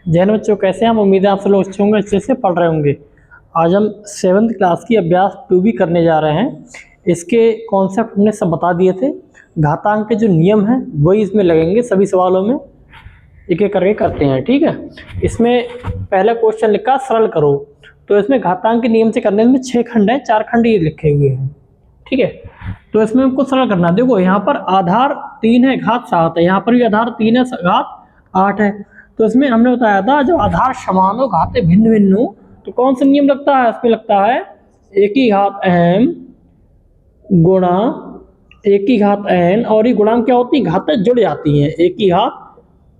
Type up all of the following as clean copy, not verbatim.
जैन बच्चों कैसे हैं आप? उम्मीद है आप सब लोग अच्छे होंगे, अच्छे से पढ़ रहे होंगे। आज हम 7th क्लास की अभ्यास 2 भी करने जा रहे हैं। इसके कॉन्सेप्ट हमने सब बता दिए थे। घातांक के जो नियम हैं वही इसमें लगेंगे सभी सवालों में, एक एक करके करते हैं। ठीक है, इसमें पहला क्वेश्चन लिखा सरल करो, तो इसमें घातांक के नियम से करने में 6 खंड है, 4 खंड ये लिखे हुए हैं। ठीक है, तो इसमें हमको सरल करना है। देखो यहाँ पर आधार 3 है, घात 7 है, यहाँ पर भी आधार 3 है, घात 8 है। तो इसमें हमने बताया था जो आधार समान हो घाते भिन्न भिन्न हो तो कौन सा नियम लगता है? इसमें लगता है एक ही घात m गुणा एक ही घात n, और ये गुणांक क्या होती है? घातें जुड़ जाती हैं, एक ही घात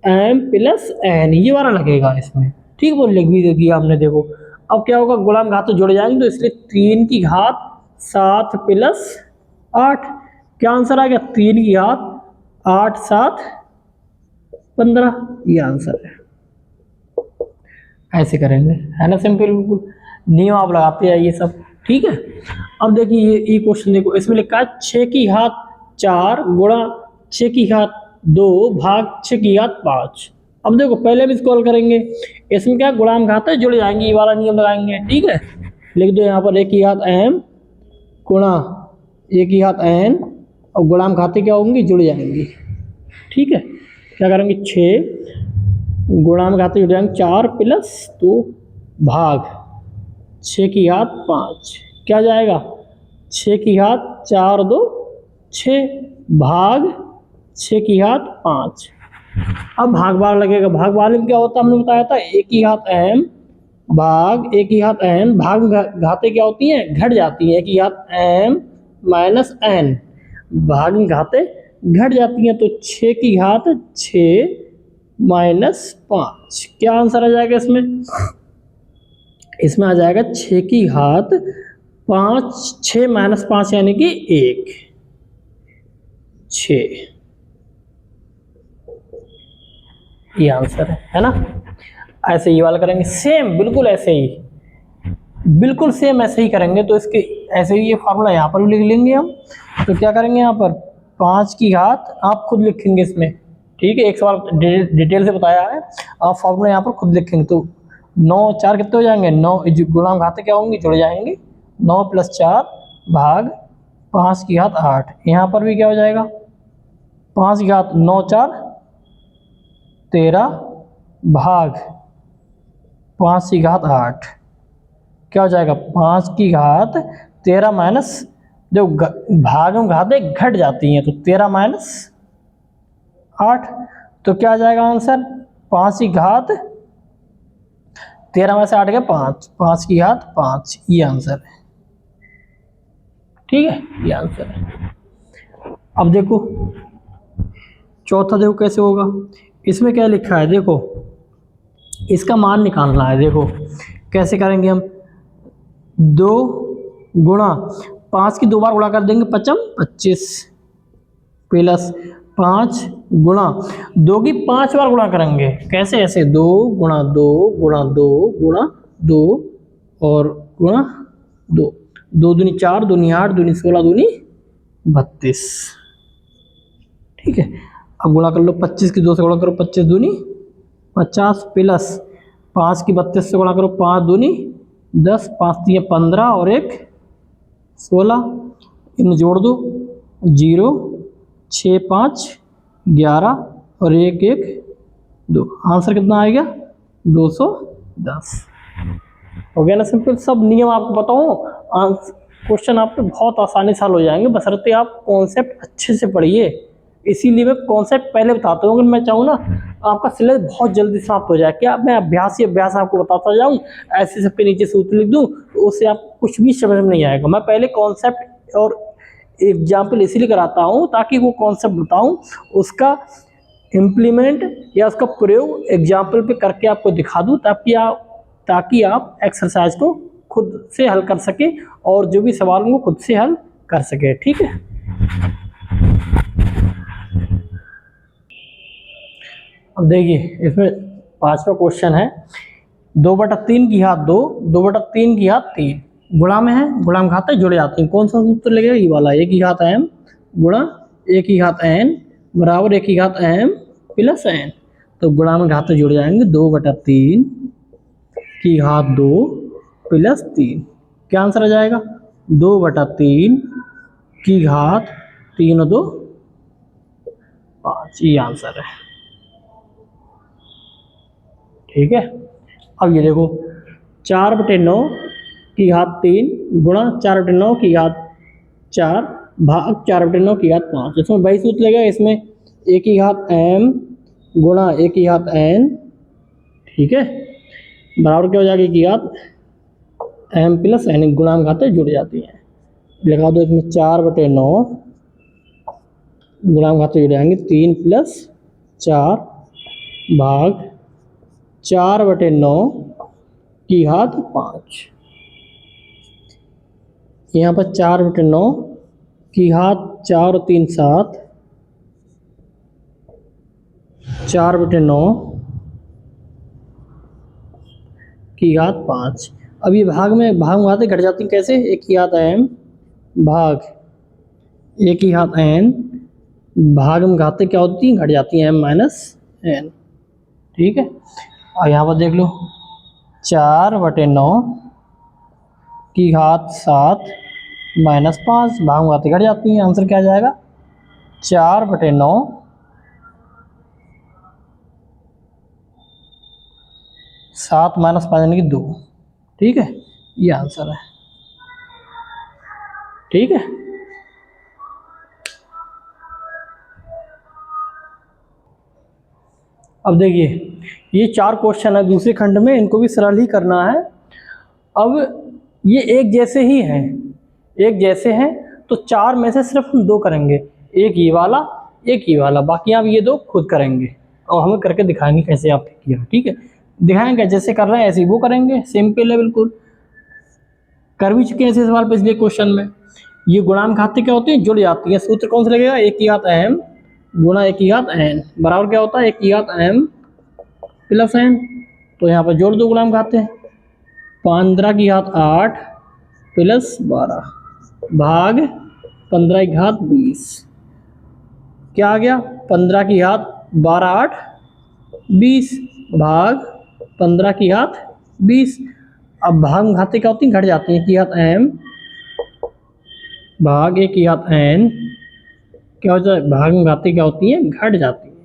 m प्लस n, ये वाला लगेगा इसमें। ठीक, वो लिख भी दिया हमने। देखो अब क्या होगा, गुणांक घातें जुड़ जाएंगे तो इसलिए 3 की घात 7 प्लस 8, क्या आंसर आ गया? 3 की घात 8 7 15, ये आंसर है। ऐसे करेंगे, है ना, सिंपल। बिल्कुल नियम आप लगाते हैं ये सब। ठीक है, अब देखिए ये क्वेश्चन देखो, इसमें लिखा है 6 की घात 4 गुणा 6 की घात 2 भाग 6 की घात 5। अब देखो पहले भी इसको हल करेंगे, इसमें क्या गुणांक घातें जुड़ जाएंगी, ये वाला नियम लगाएंगे। ठीक है, लिख दो यहाँ पर एक की घात m गुणा एक की घात n, और गुणांक घातें क्या होंगी? जुड़ जाएंगी। ठीक है, क्या करेंगे? 6 गुणांक घातें जुड़ जाएंगे 4 प्लस 2 भाग 6 की घात 5, क्या जाएगा? 6 की घात 4 2 6 भाग 6 की घात 5। अब भाग वाला लगेगा, भाग वाले में क्या होता है? हमने बताया था एक की घात m भाग एक की घात n, भाग घातें क्या होती हैं? घट जाती हैं, एक की घात m माइनस n, भाग घातें घट जाती हैं, तो 6 की घात 6 माइनस 5, क्या आंसर आ जाएगा इसमें? इसमें आ जाएगा 6 की घात 5, 6 माइनस 5 यानी कि 1, 6, ये आंसर है ना। ऐसे ही वाला करेंगे, सेम बिल्कुल ऐसे ही, बिल्कुल सेम ऐसे ही करेंगे। तो इसके ऐसे ही ये फार्मूला यहाँ पर भी लिख लेंगे हम। तो क्या करेंगे यहाँ पर 5 की घात, आप खुद लिखेंगे इसमें। ठीक है, एक सवाल डिटेल से बताया है, आप फार्मूला यहाँ पर खुद लिखेंगे। तो 9 4 कितने हो जाएंगे? 9 गुणांक घातें क्या होंगी? जुड़ जाएंगे, 9 प्लस 4 भाग 5 की घात 8। यहाँ पर भी क्या हो जाएगा? 5 की घात 9 4 13 भाग 5 की घात 8, क्या हो जाएगा? 5 की घात 13 माइनस, जो भाग में घातें घट जाती हैं तो 13 माइनस 8, तो क्या आ जाएगा आंसर? 5 की घात 13 में से 8 गया 5, 5 की घात 5, ये आंसर है। ठीक है, ये आंसर है। अब देखो चौथा, देखो कैसे होगा। इसमें क्या लिखा है? देखो इसका मान निकालना है। देखो कैसे करेंगे हम? 2 गुणा 5 की 2 बार गुणा कर देंगे 5 25 प्लस 5 गुणा 2 की 5 बार गुणा करेंगे। कैसे? ऐसे 2 गुणा 2 गुणा 2 गुणा 2 और गुणा 2, 2 दूनी 4, दूनी 8, दूनी 16, दूनी 32। ठीक है, अब गुणा कर लो 25 की 2 से गुणा करो, 25 दूनी 50 प्लस 5 की 32 से गुणा करो, 5 दूनी 10, 5 3 15 और 1 16, इन्हें जोड़ दो, 0 6 5 11 और 1 1 2, आंसर कितना आएगा? 210। हो गया ना सिंपल। सब नियम आपको बताऊँ, क्वेश्चन आपके बहुत आसानी से हल हो जाएंगे, बशर्ते आप कॉन्सेप्ट अच्छे से पढ़िए। इसीलिए मैं कॉन्सेप्ट पहले बताता हूँ। अगर मैं चाहूँ ना आपका सिलेबस बहुत जल्दी समाप्त हो जाए, क्या मैं अभ्यास ही अभ्यास आपको बताता जाऊँ, ऐसे सबके नीचे सूत्र लिख दूँ, तो उससे आप कुछ भी समझ में नहीं आएगा। मैं पहले कॉन्सेप्ट और एग्जाम्पल इसीलिए कराता हूँ ताकि वो कॉन्सेप्ट बताऊँ, उसका इम्प्लीमेंट या उसका प्रयोग एग्जाम्पल पे करके आपको दिखा दूँ, ताकि आप एक्सरसाइज को खुद से हल कर सके और जो भी सवाल को खुद से हल कर सके। ठीक है, अब देखिए इसमें 5वां क्वेश्चन है 2/3 की घात 2 2/3 की घात 3, गुणा में है, गुणांक घातें जुड़ जाती हैं। कौन सा सूत्र लगेगा? ये वाला, एक की घात m गुणा एक की घात n बराबर एक की घात m प्लस n। तो गुणा में घाते जुड़ जाएंगे, 2/3 की घात 2 प्लस 3। क्या आंसर आ जाएगा? 2/3 की घात 3 और 2 5, ये आंसर है। ठीक है, अब ये देखो 4/9 की घात 3 गुणा 4/9 की घात 4 भाग 4/9 की घात 5। इसमें वही सूत्र लगेगा, इसमें a की घात m गुणा a की घात n, ठीक है, बराबर क्या हो जाएगी की घात m प्लस n, गुणा में घातें जुड़ जाती हैं। लगा दो इसमें 4/9 गुणा में घातें जुड़ जाएंगे 3 प्लस 4 भाग 4/9 की घात 5। यहाँ पर 4/9 की घात 4 और 3 7, 4/9 की घात 5। अब ये भाग में घातें घट जाती हैं कैसे? a की घात m भाग a की घात n, भाग में घातें क्या होती हैं? घट जाती हैं m माइनस n। ठीक है, और यहाँ पर देख लो 4/9 की घात 7 माइनस 5, भाग में घातें घट जाती हैं। आंसर क्या आ जाएगा? 4/9 7 माइनस 5 यानी कि 2। ठीक है, ये आंसर है। ठीक है, अब देखिए ये 4 क्वेश्चन है दूसरे खंड में, इनको भी सरल ही करना है। अब ये एक जैसे ही हैं, एक जैसे हैं, तो 4 में से सिर्फ हम 2 करेंगे, एक ये वाला एक ये वाला, बाकी आप ये 2 खुद करेंगे और हमें करके दिखाएंगे कैसे आपने किया। ठीक है, दिखाएंगे जैसे कर रहे हैं ऐसे ही वो करेंगे, सिंपल है बिल्कुल, कर भी चुके हैं इसी सवाल पे, इसलिए क्वेश्चन में। ये गुणांक घातें क्या होती हैं? जुड़ जाती हैं। सूत्र कौन सा लगेगा? a की घात m गुणा a की घात n बराबर क्या होता है? a की घात m प्लस n। तो यहाँ पर जोड़ दो गुणांक घातें, 15 की घात 8 प्लस 12 भाग 15 की घात 20। क्या आ गया? 15 की घात 12 8 20 भाग 15 की घात 20। अब भाग में घातें क्या होती हैं? घट जाती हैं। की घात m भाग a की घात n क्या हो जाए? भाग में घातें क्या होती हैं? घट जाती हैं।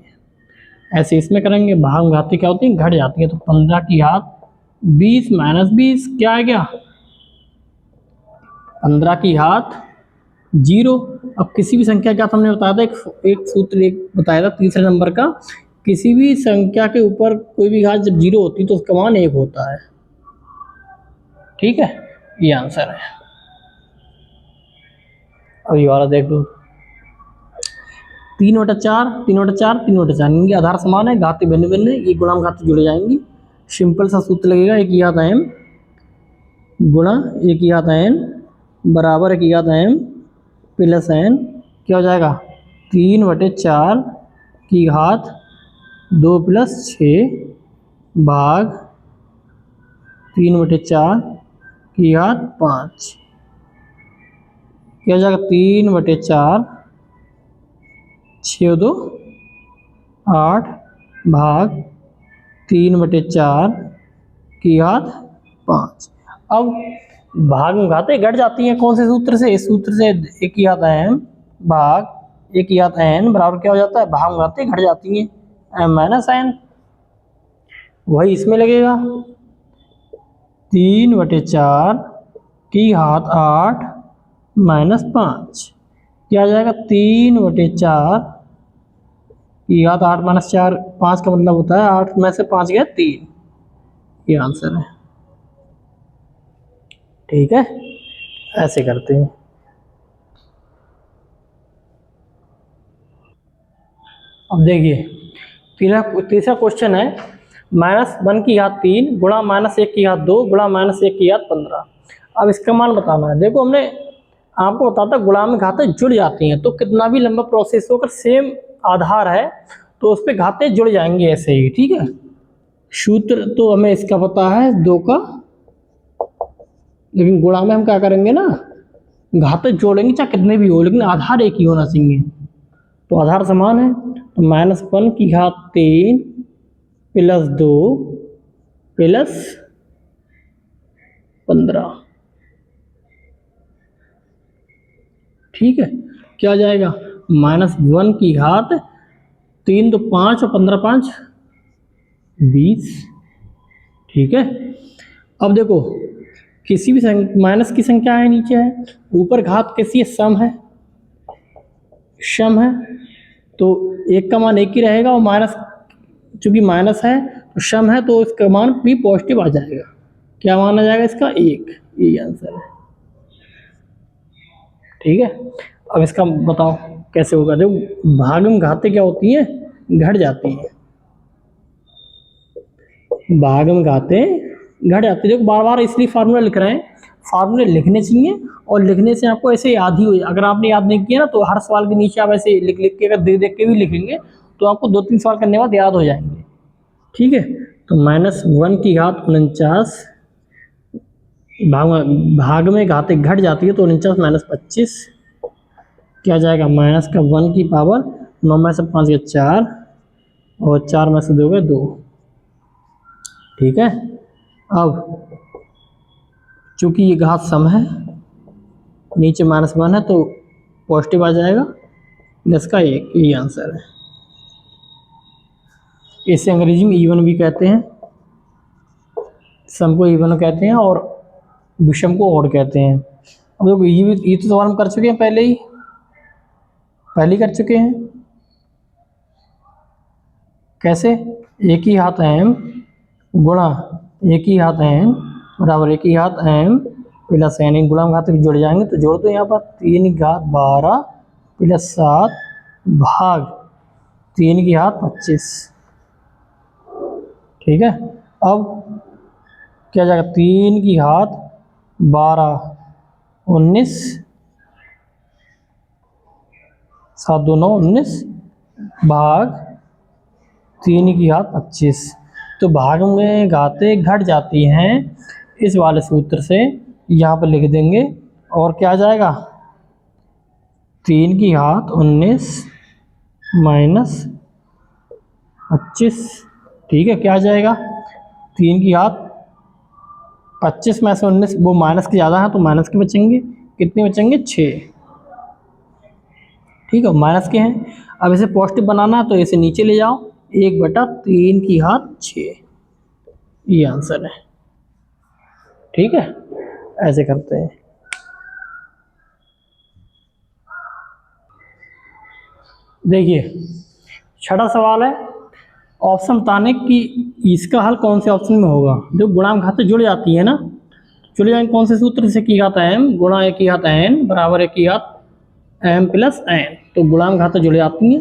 ऐसे इसमें करेंगे, भाग में घातें क्या होती हैं? घट जाती हैं। तो 15 की घात 20 माइनस 20 क्या आ गया? 15 की घात 0। अब किसी भी संख्या का हमने बताया था, एक सूत्र एक बताया था तीसरे नंबर का, किसी भी संख्या के ऊपर कोई भी घात जब 0 होती है तो उसका मान 1 होता है। ठीक है, ये आंसर है। अब ये वाला देख लो, 3/4 3/4 3/4, इनके आधार समान है, घातें भिन्न भिन्न है, ये गुणांक घातें जुड़ जाएंगी। सिंपल सा सूत्र लगेगा, a की घात m गुणा a की घात n बराबर a की घात m प्लस n। क्या हो जाएगा? 3/4 की घात 2 प्लस 6 भाग 3/4 की घात 5। क्या हो जाएगा? 3/4 6 2 8 भाग 3/4 की घात 5। अब भाग में घातें घट जाती हैं कौन से सूत्र से? इस सूत्र से। a की घात m भाग a की घात n बराबर क्या हो जाता है? भाग में घातें घट जाती हैं, m माइनस n। वही इसमें लगेगा, 3/4 की घात 8 माइनस 5। क्या आ जाएगा? 3/4 की घात 8 माइनस 4, 5 का मतलब होता है 8 में से 5 गया 3। ये आंसर है। ठीक है, ऐसे करते हैं। अब देखिए तीसरा क्वेश्चन है, -1 की घात 3 गुणा -1 की घात 2 गुणा -1 की घात 15। अब इसका मान बताना है। देखो हमने आपको बताता गुणा में घातें जुड़ जाती हैं, तो कितना भी लंबा प्रोसेस होकर सेम आधार है तो उस पर घातें जुड़ जाएंगी ऐसे ही। ठीक है, सूत्र तो हमें इसका पता है 2 का, लेकिन गुणा में हम क्या करेंगे ना, घातें जोड़ेंगे चाहे कितने भी हो, लेकिन आधार एक ही होना चाहिए। तो आधार समान है, तो -1 की घात 3 प्लस 2 प्लस 15। ठीक है, क्या जाएगा? -1 की घात 3 तो 5 और 15 5 20। ठीक है, अब देखो किसी भी माइनस की संख्या है नीचे है, ऊपर घात कैसी है? सम है, सम है, तो एक का मान एक ही रहेगा और माइनस, चूंकि माइनस है तो सम है तो इसका मान भी पॉजिटिव आ जाएगा। क्या मान आ जाएगा इसका? 1। यही आंसर है। ठीक है, अब इसका बताओ कैसे होगा। देखो भागम घातें क्या होती हैं? घट जाती हैं। भागम घातें घट जाती है। देखो बार बार इसलिए फार्मूला लिख रहे हैं, फार्मूले लिखने चाहिए और लिखने से आपको ऐसे याद ही हो। अगर आपने याद नहीं किया ना तो हर सवाल के नीचे आप ऐसे लिख लिख के, अगर देख देख के भी लिखेंगे तो आपको 2-3 सवाल करने के बाद याद हो जाएंगे। ठीक है, तो -1 की घात 49, भाग में घातें घट जाती है तो 49 - 25 क्या जाएगा? माइनस का 1 की पावर 9 में से 5 गए 4 और 4 में से 2 गए 2। ठीक है, अब चूंकि ये घात सम है, नीचे -1 है तो पॉजिटिव आ जाएगा, प्लस का 1। यही आंसर है। इसे अंग्रेजी में इवन भी कहते हैं, सम को इवन कहते हैं और विषम को ऑड कहते हैं। अब देखो ये तो सवाल हम कर चुके हैं पहले ही कर चुके हैं। कैसे? एक ही घात m गुणा एक ही घात n बराबर एक ही घात m प्लस n। गुणा घात जुड़ जाएंगे तो जोड़ दो यहाँ पर 3 की घात 12 प्लस 7 भाग 3 की घात 25। ठीक है, अब क्या जाएगा? 3 की घात 12 19 7 2 9 19 भाग 3 की घात 25। तो भाग में घातें घट जाती हैं इस वाले सूत्र से, यहाँ पर लिख देंगे और क्या आ जाएगा? 3 की घात 19 माइनस 25। ठीक है, क्या आ जाएगा? 3 की घात 25 में से 19, वो माइनस के ज़्यादा है तो माइनस के बचेंगे। कितने बचेंगे? 6। ठीक है, माइनस के हैं। अब इसे पॉजिटिव बनाना है तो इसे नीचे ले जाओ, 1/3 की घात 6। ये आंसर है। ठीक है, ऐसे करते हैं। देखिए छठा सवाल है, ऑप्शन बताने कि इसका हल कौन से ऑप्शन में होगा। जो गुणांक घातें जुड़ जाती है ना, जुड़ जाएंगे कौन से सूत्र से? की घात m गुणा एक की घात n बराबर एक की घात m प्लस n। तो गुणांक घातें जुड़ जाती हैं।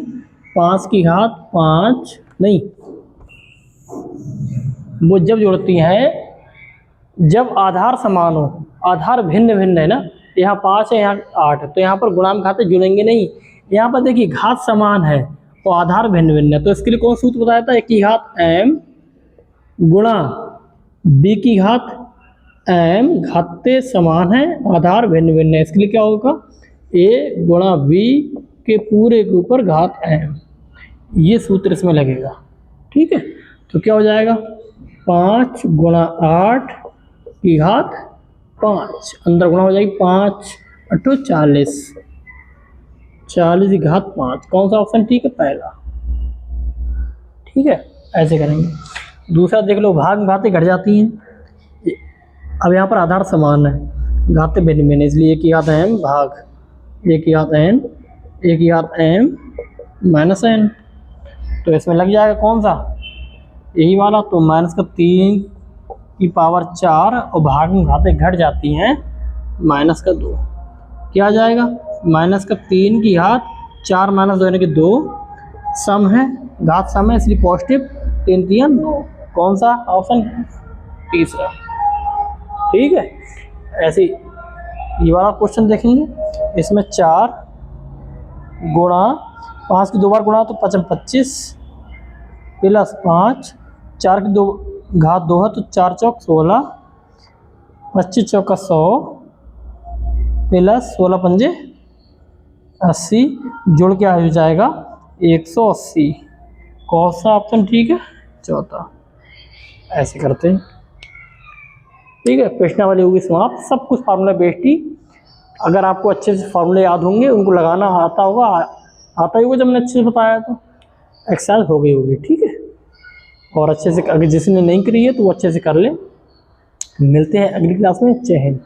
5 की घात 5 नहीं, वो जब जुड़ती हैं जब आधार समान हो। आधार भिन्न भिन्न है ना, यहाँ 5 है यहाँ 8 है, तो यहाँ पर गुणांक घातें जुड़ेंगे नहीं। यहाँ पर देखिए घात समान है और आधार भिन्न भिन्न है, तो इसके लिए कौन सूत्र बताया था? एक की घात m गुणा b की घात m, घातें समान है आधार भिन्न भिन्न है, इसके लिए क्या होगा? a गुणा b के पूरे के ऊपर घात m। ये सूत्र इसमें लगेगा। ठीक है, तो क्या हो जाएगा? 5 गुणा 8 की घात 5, अंदर गुणा हो जाएगी 5 8 40, 40 की घात 5। कौन सा ऑप्शन ठीक है? पहला। ठीक है, ऐसे करेंगे। दूसरा देख लो, भाग में घातें घट जाती हैं। अब यहाँ पर आधार समान है, घातें भिन्न भिन्न, इसलिए एक ही घात m भाग एक ही घात n, एक ही घात m माइनस n। तो इसमें लग जाएगा कौन सा? यही वाला। तो माइनस का 3 की पावर 4 और भाग में घातें घट जाती हैं माइनस का 2। क्या आ जाएगा? माइनस का 3 की घात 4 माइनस 2 यानी कि 2। सम है, घात सम है इसलिए पॉजिटिव। 3 3 9। कौन सा ऑप्शन? तीसरा। ठीक है, ऐसे ये वाला क्वेश्चन देखेंगे। इसमें 4 गुणा 5 की 2 बार गुणा तो 5 25 प्लस 5, 4 की 2 घात 2 है तो 4 चौक 16, 25 चौका 100 प्लस 16 पंजे 80, जोड़ के आ जाएगा 180। कौन सा ऑप्शन ठीक है? चौथा, ऐसे करते हैं। ठीक है, प्रश्नावली होगी समाप्त। सब कुछ फार्मूला बेस्ड ही, अगर आपको अच्छे से फार्मूले याद होंगे, उनको लगाना आता होगा, आता ही होगा जब मैंने अच्छे से बताया तो एक्सरसाइज हो गई होगी। ठीक है, और अच्छे से, अगर जिसने नहीं करी है तो वो अच्छे से कर ले। मिलते हैं अगली क्लास में। जय हिंद।